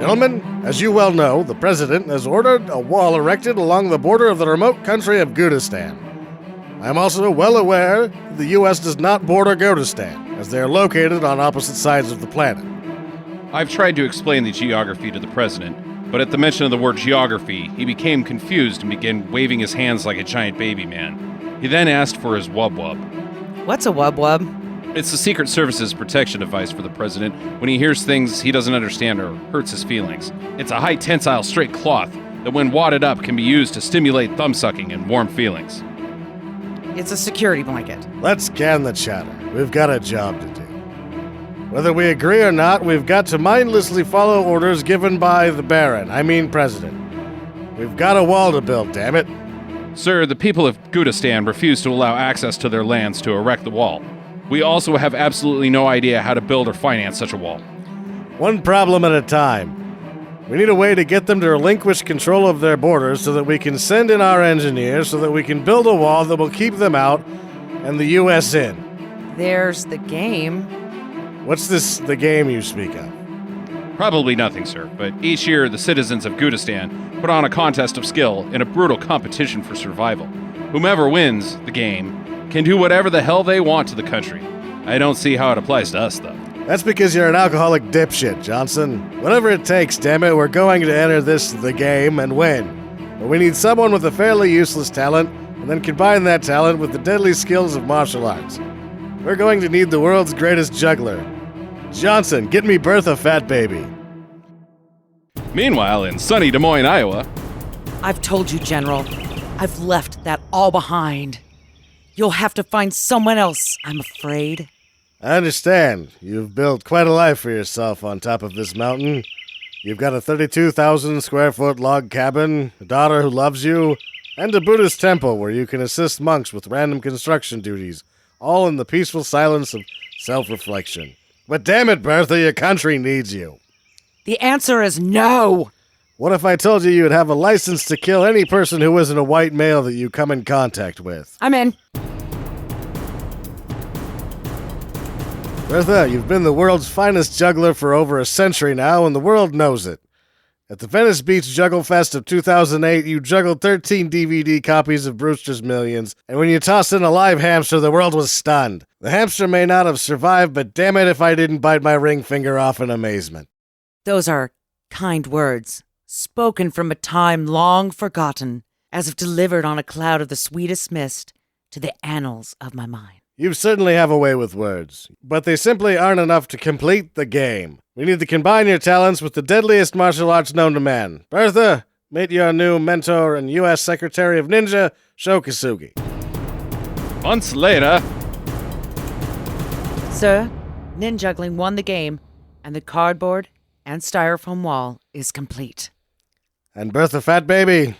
Gentlemen, as you well know, the President has ordered a wall erected along the border of the remote country of Ghostbusters. I am also well aware that the U.S. does not border Ghostbusters, as they are located on opposite sides of the planet. I've tried to explain the geography to the President, but at the mention of the word geography, he became confused and began waving his hands like a giant baby man. He then asked for his wub-wub. What's a wub-wub? It's the Secret Service's protection device for the President when he hears things he doesn't understand or hurts his feelings. It's a high-tensile straight cloth that when wadded up can be used to stimulate thumb-sucking and warm feelings. It's a security blanket. Let's scan the chatter. We've got a job to do. Whether we agree or not, we've got to mindlessly follow orders given by the President. We've got a wall to build, damn it. Sir, the people of Ghostbusters refuse to allow access to their lands to erect the wall. We also have absolutely no idea how to build or finance such a wall. One problem at a time. We need a way to get them to relinquish control of their borders so that we can send in our engineers so that we can build a wall that will keep them out and the U.S. in. There's the game. What's the game you speak of? Probably nothing, sir, but each year the citizens of Ghostbusters put on a contest of skill in a brutal competition for survival. Whomever wins the game can do whatever the hell they want to the country. I don't see how it applies to us, though. That's because you're an alcoholic dipshit, Johnson. Whatever it takes, damn it, we're going to enter the game and win. But we need someone with a fairly useless talent, and then combine that talent with the deadly skills of martial arts. We're going to need the world's greatest juggler. Johnson, get me Bertha, fat baby. Meanwhile, in sunny Des Moines, Iowa... I've told you, General. I've left that all behind. You'll have to find someone else, I'm afraid. I understand. You've built quite a life for yourself on top of this mountain. You've got a 32,000 square foot log cabin, a daughter who loves you, and a Buddhist temple where you can assist monks with random construction duties, all in the peaceful silence of self-reflection. But damn it, Bertha, your country needs you. The answer is no! What if I told you you'd have a license to kill any person who isn't a white male that you come in contact with? I'm in. Bertha, you've been the world's finest juggler for over a century now, and the world knows it. At the Venice Beach Juggle Fest of 2008, you juggled 13 DVD copies of Brewster's Millions, and when you tossed in a live hamster, the world was stunned. The hamster may not have survived, but damn it if I didn't bite my ring finger off in amazement. Those are kind words, spoken from a time long forgotten, as if delivered on a cloud of the sweetest mist to the annals of my mind. You certainly have a way with words, but they simply aren't enough to complete the game. We need to combine your talents with the deadliest martial arts known to man. Bertha, meet your new mentor and U.S. Secretary of Ninja, Sho Kosugi. Months later... Sir, Ninjuggling won the game, and the cardboard and styrofoam wall is complete. And Bertha, fat baby?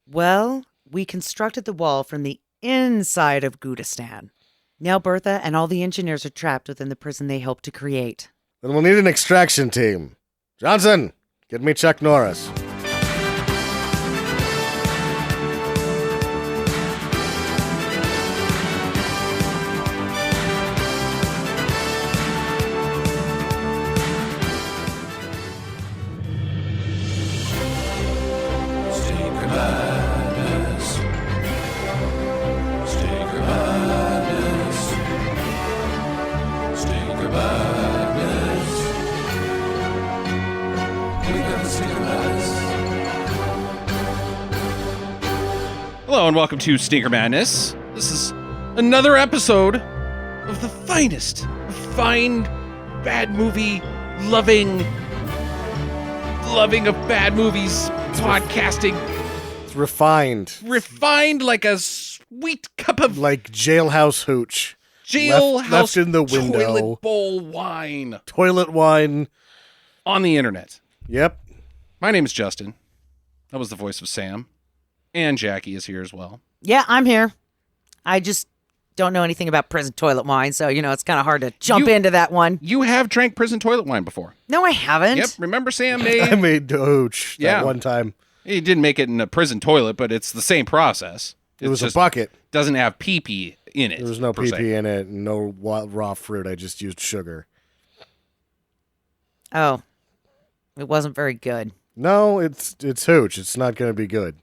Well, we constructed the wall from the inside of Ghostbusters. Now Bertha and all the engineers are trapped within the prison they hope to create. Then we'll need an extraction team. Johnson, get me Chuck Norris. Hello and welcome to Stinker Madness. This is another episode of the finest, fine, bad movie loving of bad movies podcasting. It's refined. Refined like a sweet cup of... Like jailhouse hooch. Jailhouse left in the window. Toilet bowl wine. Toilet wine. On the internet. Yep. My name is Justin. That was the voice of Sam. And Jackie is here as well. Yeah, I'm here. I just don't know anything about prison toilet wine, so, it's kind of hard to jump into that one. You have drank prison toilet wine before. No, I haven't. Yep, remember Sam made... I made hooch that one time. He didn't make it in a prison toilet, but it's the same process. It was a bucket. Doesn't have pee-pee in it. There was no pee-pee in it, no raw fruit. I just used sugar. Oh. It wasn't very good. No, it's hooch. It's not going to be good.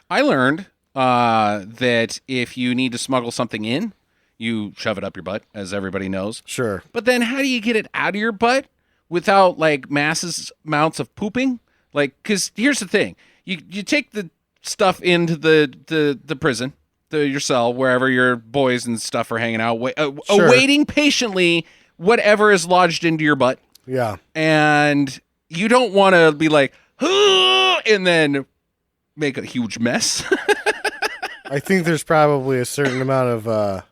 I learned that if you need to smuggle something in, you shove it up your butt, as everybody knows. Sure. But then how do you get it out of your butt without, like, massive amounts of pooping? Like, because here's the thing. You take the stuff into the prison, your cell, wherever your boys and stuff are hanging out, Sure. awaiting patiently whatever is lodged into your butt. Yeah. And you don't want to be like, and then make a huge mess. I think there's probably a certain amount of,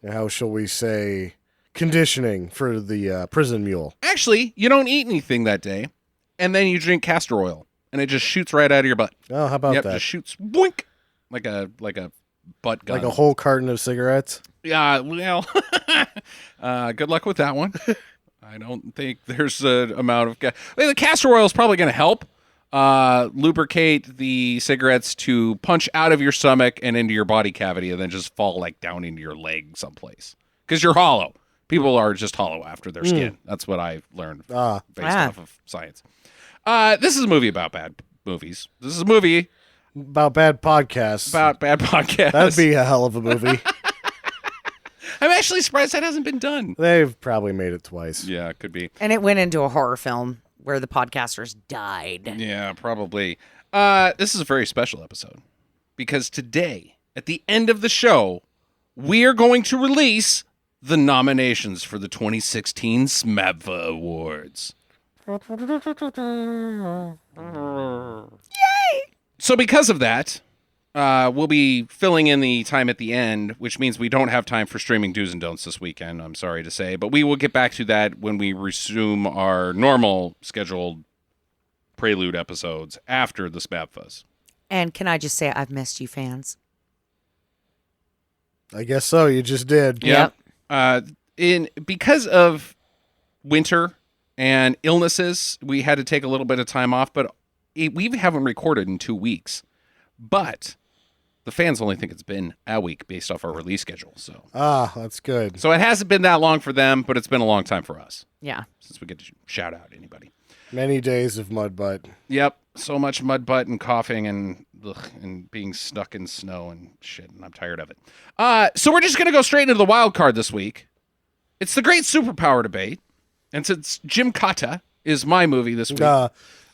how shall we say, conditioning for the prison mule. Actually, you don't eat anything that day, and then you drink castor oil, and it just shoots right out of your butt. Oh, how about Yep, that? just shoots boink like a butt gun. Like a whole carton of cigarettes? Yeah, well, good luck with that one. I don't think there's an amount of gas. The castor oil is probably going to help lubricate the cigarettes to punch out of your stomach and into your body cavity and then just fall like down into your leg someplace. Because you're hollow. People are just hollow after their skin. That's what I've learned based off of science. This is a movie about bad movies. This is a movie about bad podcasts. About bad podcasts. That'd be a hell of a movie. I'm actually surprised that hasn't been done. They've probably made it twice. Yeah, it could be. And it went into a horror film where the podcasters died. Yeah, probably. This is a very special episode because today, at the end of the show, we are going to release the nominations for the 2016 SMABFA Awards. Yay! So because of that, we'll be filling in the time at the end, which means we don't have time for streaming do's and don'ts this weekend, I'm sorry to say. But we will get back to that when we resume our normal scheduled Prelude episodes after the SMABFAs. And can I just say I've missed you, fans? I guess so. You just did. Yep. Because of winter and illnesses, we had to take a little bit of time off, but we haven't recorded in 2 weeks. But the fans only think it's been a week based off our release schedule. So that's good. So it hasn't been that long for them, but it's been a long time for us. Yeah. Since we get to shout out anybody. Many days of mud butt. Yep. So much mud butt and coughing and being stuck in snow and shit, and I'm tired of it. So we're just going to go straight into the wild card this week. It's the great Superpower debate. And since Gymkata is my movie this week,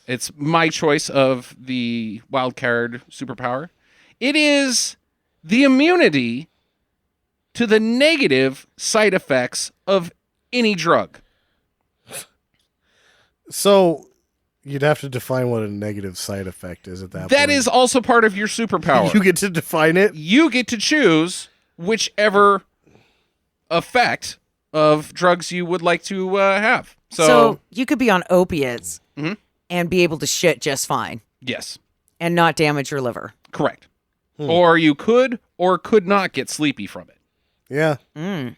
it's my choice of the wild card Superpower. It is the immunity to the negative side effects of any drug. So you'd have to define what a negative side effect is at that point. That is also part of your superpower. You get to define it? You get to choose whichever effect of drugs you would like to have. So you could be on opiates and be able to shit just fine. Yes. And not damage your liver. Correct. Or you could or could not get sleepy from it. Yeah. I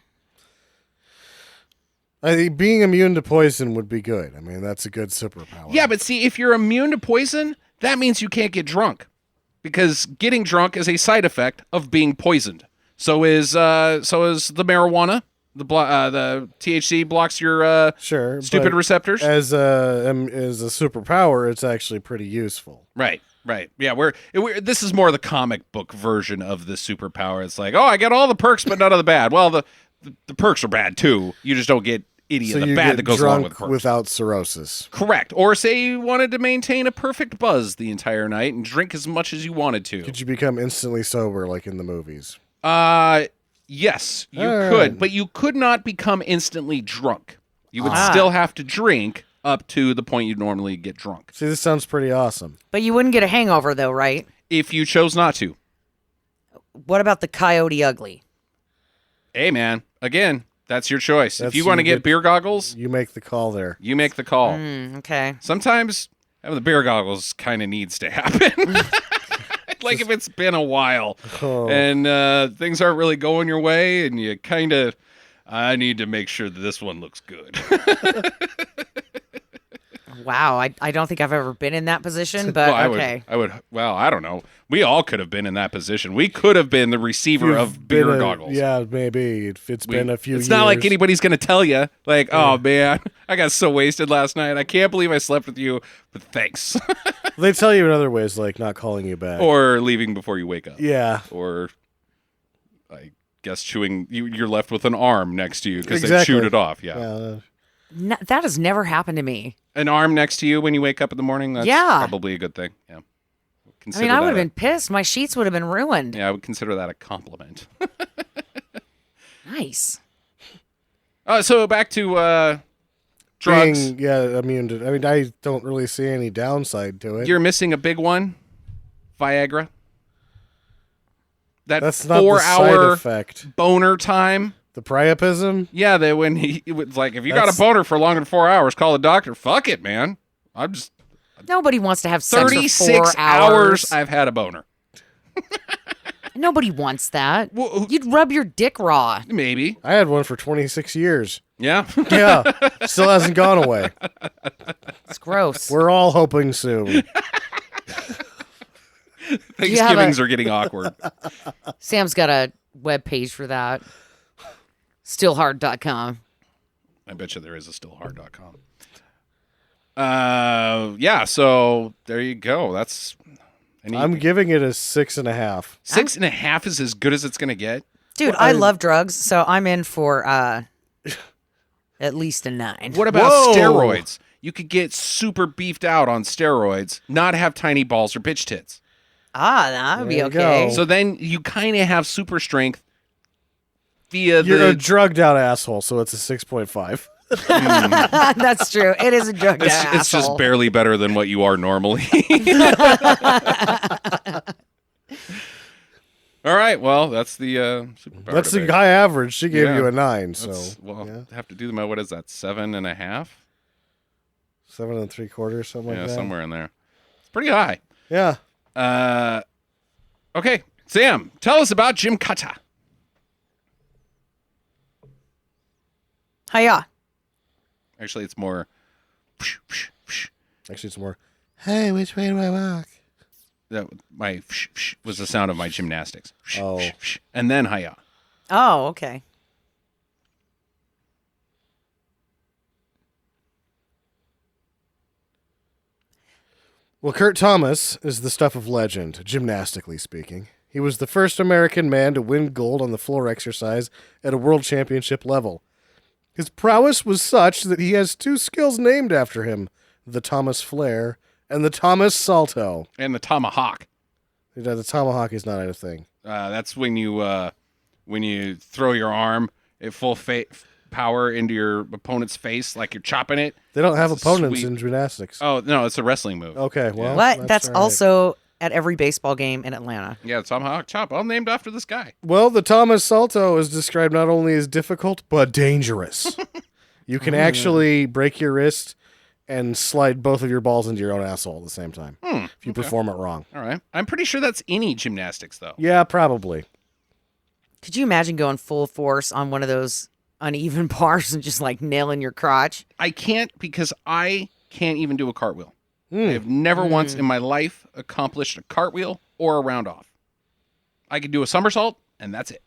think being immune to poison would be good. I mean, that's a good superpower. Yeah, but see, if you're immune to poison, that means you can't get drunk. Because getting drunk is a side effect of being poisoned. So is the marijuana. The THC blocks your stupid receptors. As a superpower, it's actually pretty useful. Right. Yeah, this is more the comic book version of the superpower. It's like, oh, I get all the perks, but none of the bad. Well, the perks are bad too. You just don't get any of the bad that goes along with the perks. Without cirrhosis. Correct. Or say you wanted to maintain a perfect buzz the entire night and drink as much as you wanted to. Could you become instantly sober like in the movies? Yes, you could, but you could not become instantly drunk. You would still have to drink up to the point you'd normally get drunk. See, this sounds pretty awesome. But you wouldn't get a hangover, though, right? If you chose not to. What about the Coyote Ugly? Hey, man. Again, that's your choice. If you want to get beer goggles, you make the call there. You make the call. Okay. Sometimes having the beer goggles kind of needs to happen. Like if it's been a while and things aren't really going your way and you kind of, I need to make sure that this one looks good. Wow, I don't think I've ever been in that position, but okay. I don't know. We all could have been in that position. We could have been the receiver of beer goggles. Yeah, maybe. If it's been a few years. It's not like anybody's going to tell you, like, oh, man, I got so wasted last night. I can't believe I slept with you, but thanks. They tell you in other ways, like not calling you back. Or leaving before you wake up. Yeah. Or, I guess, you're left with an arm next to you because they Exactly. chewed it off. Yeah. No, that has never happened to me. An arm next to you when you wake up in the morning, that's probably a good thing. Yeah. I would have been pissed. My sheets would have been ruined. Yeah, I would consider that a compliment. Nice. So back to drugs. Immune to. I mean, I don't really see any downside to it. You're missing a big one, Viagra. That's not the side 4-hour effect. boner time. The priapism? Yeah, when it was like, if you got a boner for longer than 4 hours, call the doctor. Fuck it, man. Nobody wants to have sex for 36 4 hours. I've had a boner. Nobody wants that. Well, You'd rub your dick raw. Maybe. I had one for 26 years. Yeah. Yeah. Still hasn't gone away. It's gross. We're all hoping soon. Thanksgivings are getting awkward. Sam's got a web page for that. Stillhard.com. I bet you there is a stillhard.com. Yeah, so there you go. I'm giving it a 6.5. 6.5 is as good as it's going to get. Dude, I love drugs, so I'm in for at least a 9. What about steroids? You could get super beefed out on steroids, not have tiny balls or bitch tits. That would be There you okay. go. So then you kind of have super strength via You're a drugged out asshole, so it's a 6.5. That's true. It is a drug It's just barely better than what you are normally. All right, well, that's the Superpower That's the debate. high average. She gave Yeah. you a 9, so. I have to do them. What is that? 7.5? 7 3/4, something like that. Yeah, somewhere in there. It's pretty high. Yeah. Okay, Sam, tell us about Gymkata. Hiya. Actually, it's more. Actually, it's more, hey, which way do I walk? My was the sound of my gymnastics. Oh. And then hiya. Oh, okay. Well, Kurt Thomas is the stuff of legend, gymnastically speaking. He was the first American man to win gold on the floor exercise at a world championship level. His prowess was such that he has 2 skills named after him, the Thomas Flare and the Thomas Salto. And the tomahawk. The tomahawk is not a thing. That's when you throw your arm at full power into your opponent's face like you're chopping it. They don't have It's opponents sweet. in gymnastics. Oh, no, it's a wrestling move. Okay, well. What? That's all right. also at every baseball game in Atlanta. Yeah, the tomahawk chop, all named after this guy. Well, the Thomas Salto is described not only as difficult, but dangerous. You can actually break your wrist and slide both of your balls into your own asshole at the same time if you perform it wrong. All right. I'm pretty sure that's any gymnastics, though. Yeah, probably. Could you imagine going full force on one of those uneven bars and just like nailing your crotch? I can't because I can't even do a cartwheel. I have never once in my life accomplished a cartwheel or a round off. I can do a somersault, and that's it.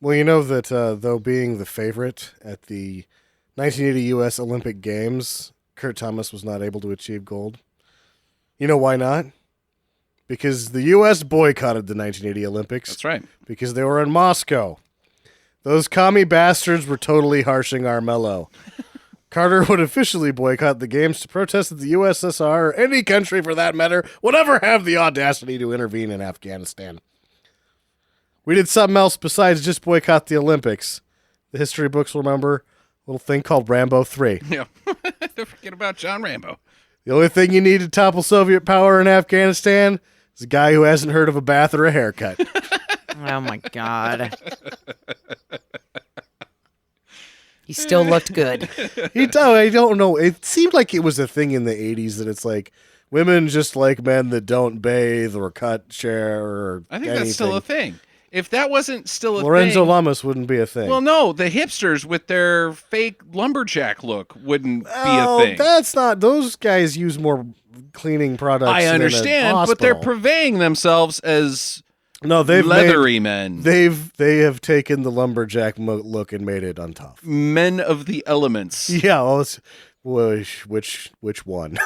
Well, you know that though being the favorite at the 1980 U.S. Olympic Games, Kurt Thomas was not able to achieve gold. You know why not? Because the U.S. boycotted the 1980 Olympics. That's right. Because they were in Moscow. Those commie bastards were totally harshing our mellow. Carter would officially boycott the games to protest that the USSR, or any country for that matter, would ever have the audacity to intervene in Afghanistan. We did something else besides just boycott the Olympics. The history books will remember a little thing called Rambo 3. Yeah. Don't forget about John Rambo. The only thing you need to topple Soviet power in Afghanistan is a guy who hasn't heard of a bath or a haircut. Oh my God. He still looked good. I don't know. It seemed like it was a thing in the 80s that it's like women just like men that don't bathe or cut share or I think anything. that's still a thing. If that wasn't still a Lorenzo thing... Lamas wouldn't be a thing. Well, no, the hipsters with their fake lumberjack look wouldn't be a thing. That's not... Those guys use more cleaning products I than a understand, but they're hospital. purveying themselves as No, they've leathery men. They have taken the lumberjack look and made it untough. Men of the elements. Yeah, well, which one?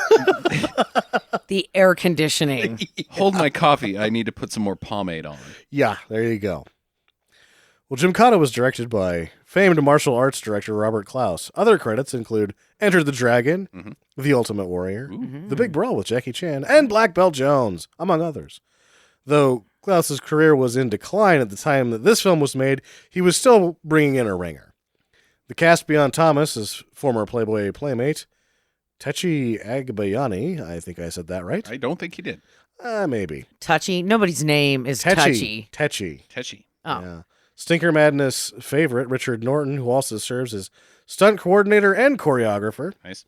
The air conditioning. Hold my coffee. I need to put some more pomade on. Yeah, there you go. Well, Gymkata was directed by famed martial arts director Robert Klaus. Other credits include Enter the Dragon, The Ultimate Warrior, The Big Brawl with Jackie Chan, and Black Belt Jones, among others. Though Klaus's career was in decline at the time that this film was made, he was still bringing in a ringer. The cast beyond Thomas is former Playboy playmate Techi Agbayani. I think I said that right. I don't think he did. Maybe. Touchy. Nobody's name is Touchy. Techi. Oh. Yeah. Stinker Madness favorite Richard Norton, who also serves as stunt coordinator and choreographer. Nice.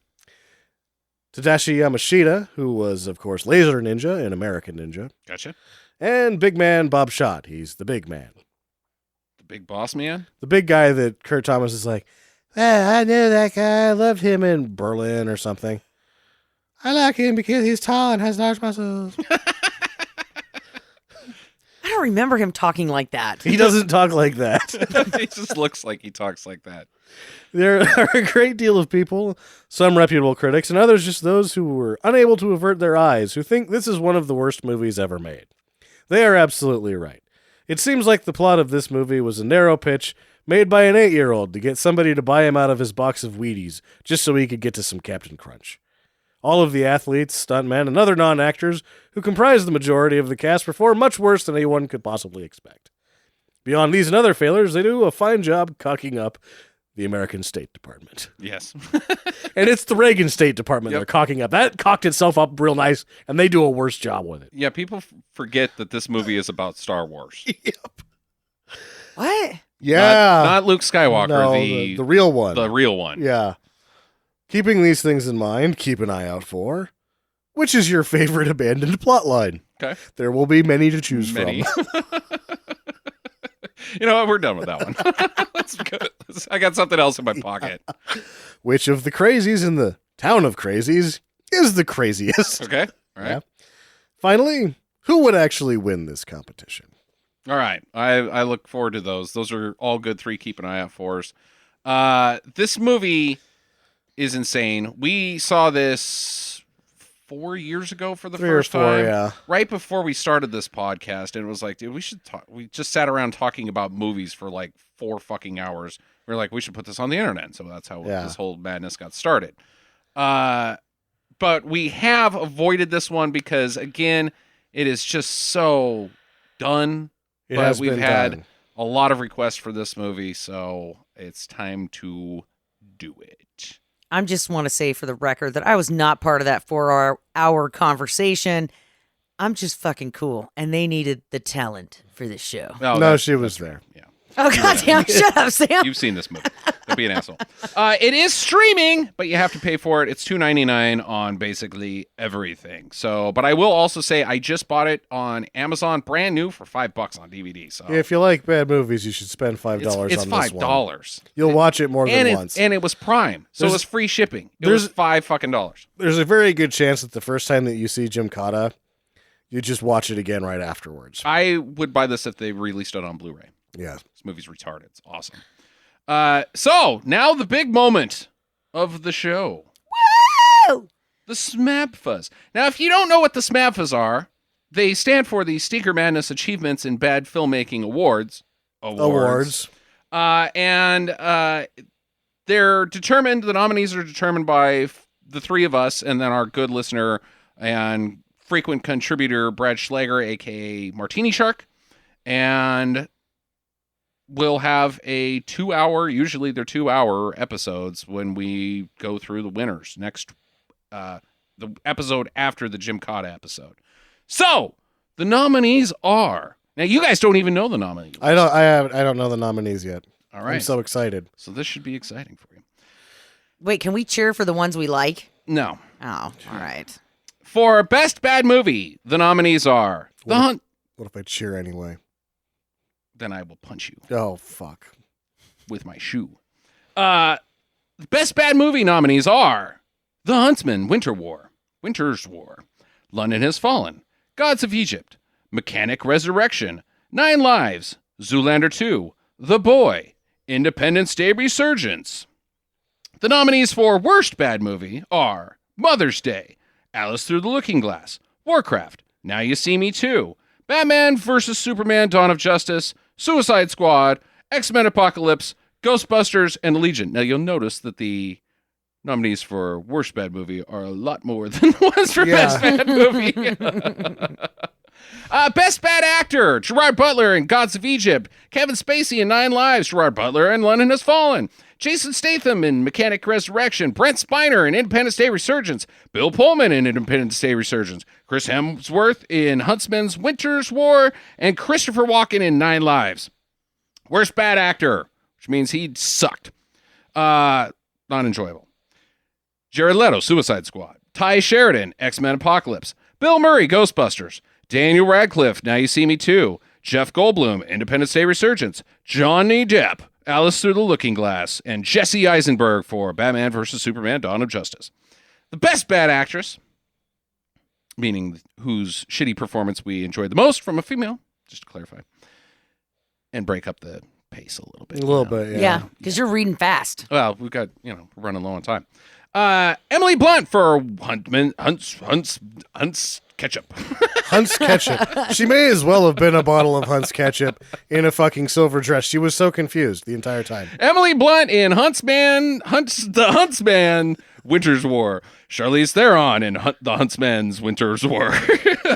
Tadashi Yamashita, who was, of course, Laser Ninja in American Ninja. Gotcha. And big man Bob Schott. He's the big man. The big boss man? The big guy that Kurt Thomas is like, I knew that guy. I loved him in Berlin or something. I like him because he's tall and has large muscles. I don't remember him talking like that. He doesn't talk like that. He just looks like he talks like that. There are a great deal of people, some reputable critics, and others just those who were unable to avert their eyes, who think this is one of the worst movies ever made. They are absolutely right. It seems like the plot of this movie was a narrow pitch made by an 8-year-old to get somebody to buy him out of his box of Wheaties, just so he could get to some Captain Crunch. All of the athletes, stuntmen, and other non-actors who comprise the majority of the cast perform much worse than anyone could possibly expect. Beyond these and other failures, they do a fine job cocking up the American State Department. Yes. And it's the Reagan State Department Yep. they're cocking up. That cocked itself up real nice, and they do a worse job with it. Yeah, people forget that this movie is about Star Wars. Yep. What? Yeah. Not Luke Skywalker, No, the real one. the real one. Yeah. Keeping these things in mind, keep an eye out for, which is your favorite abandoned plotline? Okay. There will be many to choose Many. from. You know what? We're done with that one. That's good. I got something else in my pocket. Which of the crazies in the town of crazies is the craziest? Okay. All right. Yeah. Finally, who would actually win this competition? All right. I look forward to those. Those are all good 3 keep an eye out fors. This movie is insane. We saw this 4 years ago for the 3 first or 4, time. yeah. Right before we started this podcast, and it was like, dude, we should talk. We just sat around talking about movies for like 4 fucking hours. We were like, we should put this on the internet. So that's how this whole madness got started. But we have avoided this one because, again, it is just so done. But we've had a lot of requests for this movie, so it's time to do it. I just want to say for the record that I was not part of that 4-hour conversation. I'm just fucking cool, and they needed the talent for this show. No, she was there. Yeah. Oh, goddamn, shut up, Sam. You've seen this movie. Don't be an asshole. It is streaming, but you have to pay for it. It's $2.99 on basically everything. So, but I will also say I just bought it on Amazon, brand new for $5 on DVD. So If you like bad movies, you should spend $5 it's on this one. $5. You'll watch it more than once. And it was Prime, so it was free shipping. It was $5 fucking. There's a very good chance that the first time that you see Gymkata, you just watch it again right afterwards. I would buy this if they released it on Blu-ray. Yeah. This movie's retarded. It's awesome. So, now the big moment of the show. Woo! The SMABFAs. Now, if you don't know what the SMABFAs are, they stand for the Stinker Madness Achievements in Bad Filmmaking Awards. And they're determined, the nominees are determined by the 3 of us, and then our good listener and frequent contributor, Brad Schlager, a.k.a. Martini Shark. And we'll have a 2-hour, usually they're 2-hour episodes when we go through the winners next, the episode after the Gymkata episode. So the nominees are, now you guys don't even know the nominees. I don't know the nominees yet. All right. I'm so excited. So this should be exciting for you. Wait, can we cheer for the ones we like? No. Oh, all right. For Best Bad Movie, the nominees are The Hunt. What if I cheer anyway? Then I will punch you Oh, fuck. with my shoe. Best Bad Movie nominees are The Huntsman, Winter's War, London Has Fallen, Gods of Egypt, Mechanic Resurrection, Nine Lives, Zoolander 2, The Boy, Independence Day Resurgence. The nominees for Worst Bad Movie are Mother's Day, Alice Through the Looking Glass, Warcraft, Now You See Me 2, Batman vs. Superman Dawn of Justice, Suicide Squad, X-Men Apocalypse, Ghostbusters, and Allegiant. Now you'll notice that the nominees for Worst Bad Movie are a lot more than the ones for Best Bad Movie. Best Bad Actor, Gerard Butler in Gods of Egypt, Kevin Spacey in 9 Lives, Gerard Butler in London Has Fallen, Jason Statham in Mechanic Resurrection, Brent Spiner in Independence Day Resurgence, Bill Pullman in Independence Day Resurgence, Chris Hemsworth in Huntsman's Winter's War, and Christopher Walken in 9 Lives. Worst Bad Actor, which means he sucked. Not enjoyable. Jared Leto, Suicide Squad, Ty Sheridan, X-Men Apocalypse, Bill Murray, Ghostbusters, Daniel Radcliffe, Now You See Me 2, Jeff Goldblum, Independence Day Resurgence, Johnny Depp, Alice Through the Looking Glass, and Jesse Eisenberg for Batman vs. Superman Dawn of Justice. The Best Bad Actress, meaning whose shitty performance we enjoyed the most from a female, just to clarify, and break up the pace a little bit. A little bit, yeah. Yeah, because you're reading fast. Well, we've got, we're running low on time. Emily Blunt for Hunt's Ketchup. Hunt's Ketchup. She may as well have been a bottle of Hunt's Ketchup in a fucking silver dress. She was so confused the entire time. Emily Blunt in Huntsman, Winter's War. Charlize Theron in the Huntsman's Winter's War.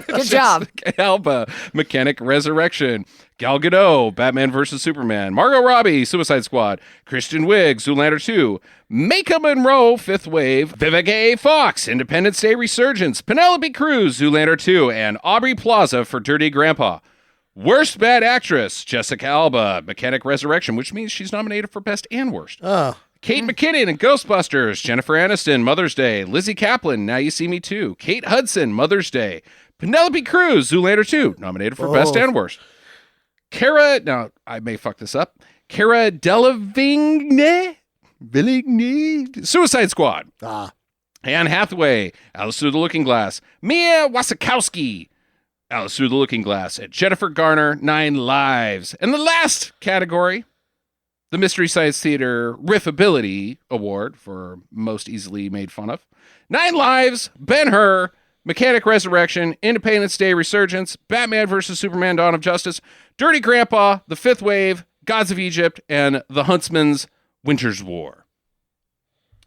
Good job. Alba, Mechanic Resurrection. Gal Gadot, Batman vs. Superman. Margot Robbie, Suicide Squad. Kristen Wiig, Zoolander 2. Maika Monroe, Fifth Wave. Vivica A. Fox, Independence Day Resurgence. Penelope Cruz, Zoolander 2. And Aubrey Plaza for Dirty Grandpa. Worst Bad Actress, Jessica Alba, Mechanic Resurrection, which means she's nominated for Best and Worst. Oh. Kate McKinnon in Ghostbusters, Jennifer Aniston, Mother's Day, Lizzie Kaplan, Now You See Me 2, Kate Hudson, Mother's Day, Penelope Cruz, Zoolander 2, nominated for Best and Worst. Now I may fuck this up, Cara Delevingne, Suicide Squad. Anne Hathaway, Alice Through the Looking Glass, Mia Wasikowski, Alice Through the Looking Glass, and Jennifer Garner, 9 Lives. And the last category, the Mystery Science Theater Riffability Award for most easily made fun of. 9 Lives, Ben-Hur, Mechanic Resurrection, Independence Day Resurgence, Batman vs. Superman Dawn of Justice, Dirty Grandpa, The Fifth Wave, Gods of Egypt, and The Huntsman's Winter's War.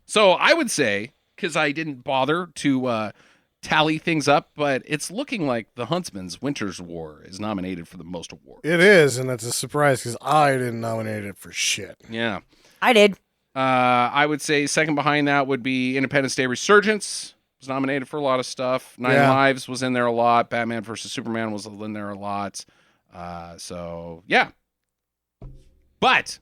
So I would say, because I didn't bother to tally things up, but it's looking like The Huntsman's Winter's War is nominated for the most awards. It is, and that's a surprise because I didn't nominate it for shit. Yeah. I did. I would say second behind that would be Independence Day Resurgence. Was nominated for a lot of stuff. 9 Lives was in there a lot. Batman vs. Superman was in there a lot. So, yeah. But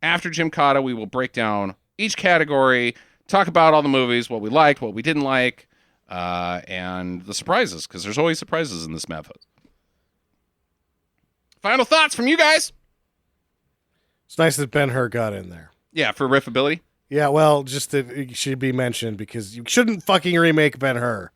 after Gymkata, we will break down each category, talk about all the movies, what we liked, what we didn't like, and the surprises, because there's always surprises in this SMABFA. Final thoughts from you guys? It's nice that Ben-Hur got in there. Yeah, for riffability. Yeah, well, just that it should be mentioned because you shouldn't fucking remake Ben-Hur.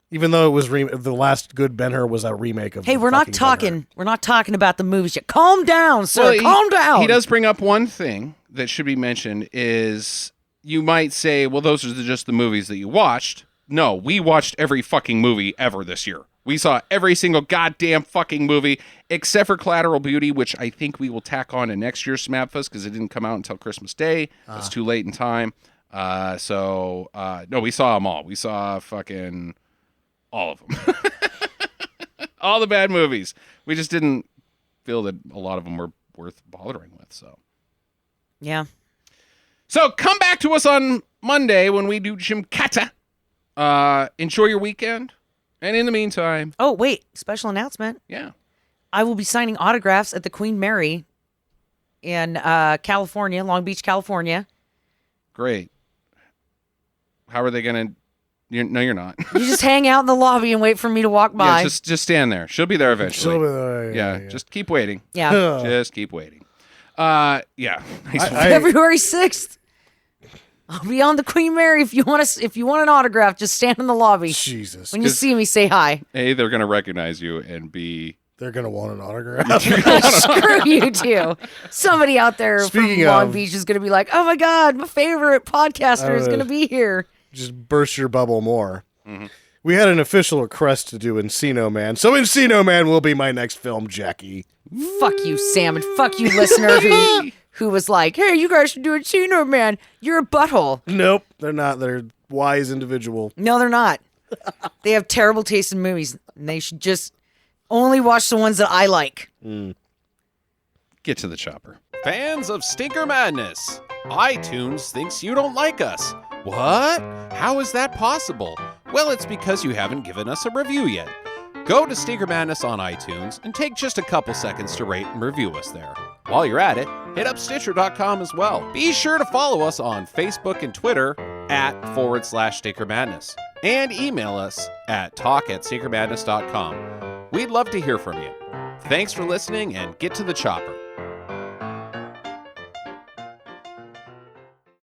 Even though it was the last good Ben-Hur was a remake of. Hey, we're not talking. Ben-Hur. We're not talking about the movies yet. Calm down, sir. Well, calm down. He does bring up one thing that should be mentioned is you might say, well, those are just the movies that you watched. No, we watched every fucking movie ever this year. We saw every single goddamn fucking movie except for Collateral Beauty, which I think we will tack on to next year's SMABFAs because it didn't come out until Christmas Day. That's too late in time. No, we saw them all. We saw fucking all of them. All the bad movies. We just didn't feel that a lot of them were worth bothering with. So, Yeah. So come back to us on Monday when we do Gymkata. Enjoy your weekend. And in the meantime... Oh, wait. Special announcement. Yeah. I will be signing autographs at the Queen Mary in California, Long Beach, California. Great. How are they going to... No, you're not. You just hang out in the lobby and wait for me to walk by. Yeah, just stand there. She'll be there eventually. She'll be there, yeah, just keep waiting. Yeah. Just keep waiting. Yeah. February 6th. I'll be on the Queen Mary. If you want an autograph, just stand in the lobby. Jesus. When you see me, say hi. A, they're going to recognize you, and B, They're going to want an autograph. Screw you two. Somebody out there Speaking from Long of- Beach is going to be like, oh my God, my favorite podcaster is going to be here. Just burst your bubble more. We had an official request to do Encino Man. So Encino Man will be my next film, Jackie. Fuck you, Sam, and fuck you, listener, who was like, hey, you guys should do Encino Man. You're a butthole. Nope, they're not. They're wise individual. No, they're not. They have terrible taste in movies, and they should just only watch the ones that I like. Get to the chopper. Fans of Stinker Madness, iTunes thinks you don't like us. What? How is that possible? Well, it's because you haven't given us a review yet. Go to Stinker Madness on iTunes and take just a couple seconds to rate and review us there. While you're at it, hit up Stitcher.com as well. Be sure to follow us on Facebook and Twitter @/Stinker Madness and email us at talk@stinkermadness.com. We'd love to hear from you. Thanks for listening and get to the chopper.